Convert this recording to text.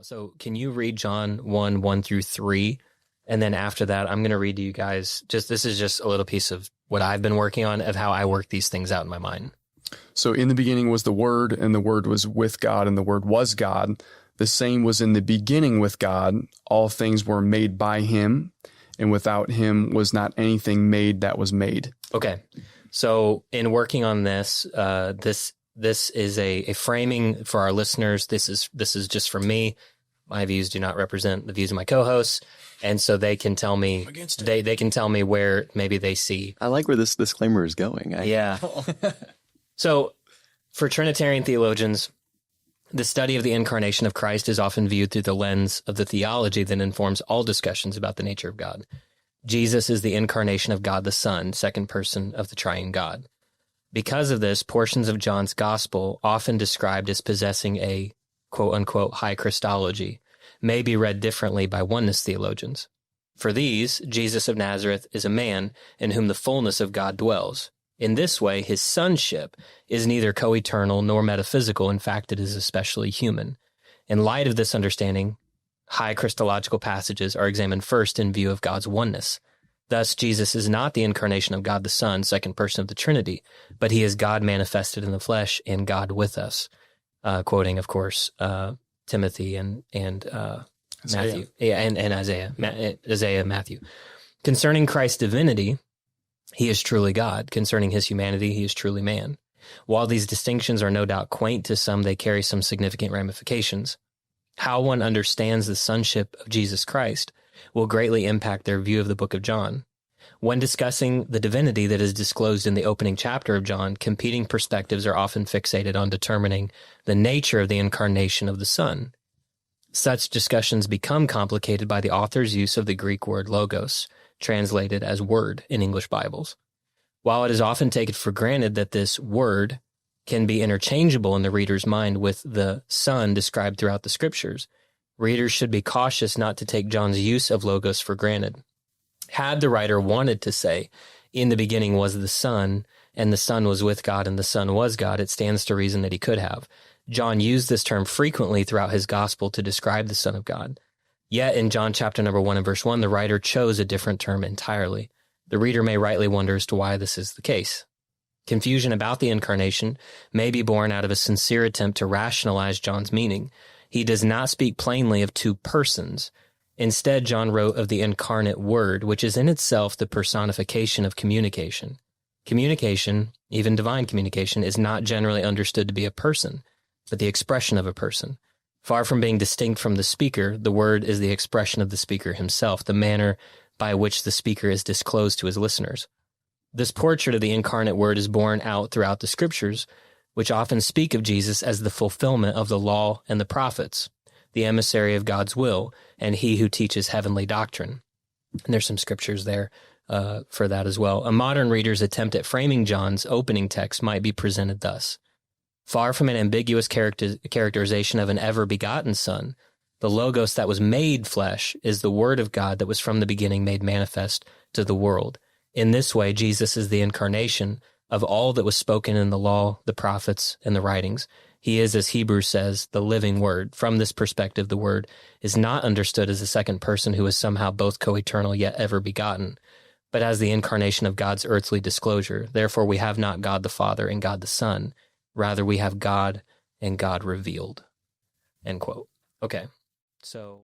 So can you read John 1:1-3? And then after that, I'm going to read to you guys, this is just a little piece of what I've been working on, of how I work these things out in my mind. So in the beginning was the Word, and the Word was with God, and the Word was God. The same was in the beginning with God. All things were made by him, and without him was not anything made that was made. Okay. So in working on this, this is a framing for our listeners. This is just for me. My views do not represent the views of my co-hosts. And so they can tell me, they can tell me where maybe they see. I like where this disclaimer is going. Yeah. So for Trinitarian theologians, the study of the incarnation of Christ is often viewed through the lens of the theology that informs all discussions about the nature of God. Jesus is the incarnation of God the Son, second person of the triune God. Because of this, portions of John's gospel, often described as possessing a quote-unquote high Christology, may be read differently by oneness theologians. For these, Jesus of Nazareth is a man in whom the fullness of God dwells. In this way, his sonship is neither co-eternal nor metaphysical. In fact, it is especially human. In light of this understanding, high Christological passages are examined first in view of God's oneness. Thus, Jesus is not the incarnation of God the Son, second person of the Trinity, but he is God manifested in the flesh and God with us. Quoting, of course, Timothy and Matthew, and Isaiah, Matthew. Concerning Christ's divinity, he is truly God. Concerning his humanity, he is truly man. While these distinctions are no doubt quaint to some, they carry some significant ramifications. How one understands the sonship of Jesus Christ will greatly impact their view of the book of John. When discussing the divinity that is disclosed in the opening chapter of John, competing perspectives are often fixated on determining the nature of the incarnation of the Son. Such discussions become complicated by the author's use of the Greek word logos, translated as word in English Bibles. While it is often taken for granted that this word can be interchangeable in the reader's mind with the Son described throughout the Scriptures, readers should be cautious not to take John's use of logos for granted. Had the writer wanted to say, "In the beginning was the Son, and the Son was with God, and the Son was God," it stands to reason that he could have. John used this term frequently throughout his gospel to describe the Son of God. Yet in John chapter number 1 and verse 1, the writer chose a different term entirely. The reader may rightly wonder as to why this is the case. Confusion about the incarnation may be born out of a sincere attempt to rationalize John's meaning. He does not speak plainly of two persons. Instead, John wrote of the incarnate Word, which is in itself the personification of communication. Communication, even divine communication, is not generally understood to be a person, but the expression of a person. Far from being distinct from the speaker, the Word is the expression of the speaker himself, the manner by which the speaker is disclosed to his listeners. This portrait of the incarnate Word is borne out throughout the Scriptures, which often speak of Jesus as the fulfillment of the law and the prophets, the emissary of God's will, and he who teaches heavenly doctrine. And there's some scriptures there for that as well. A modern reader's attempt at framing John's opening text might be presented thus. Far from an ambiguous characterization of an ever-begotten Son, the Logos that was made flesh is the Word of God that was from the beginning made manifest to the world. In this way, Jesus is the incarnation of all that was spoken in the law, the prophets, and the writings. He is, as Hebrews says, the living Word. From this perspective, the Word is not understood as a second person who is somehow both co-eternal yet ever-begotten, but as the incarnation of God's earthly disclosure. Therefore, we have not God the Father and God the Son. Rather, we have God and God revealed. End quote. Okay, so...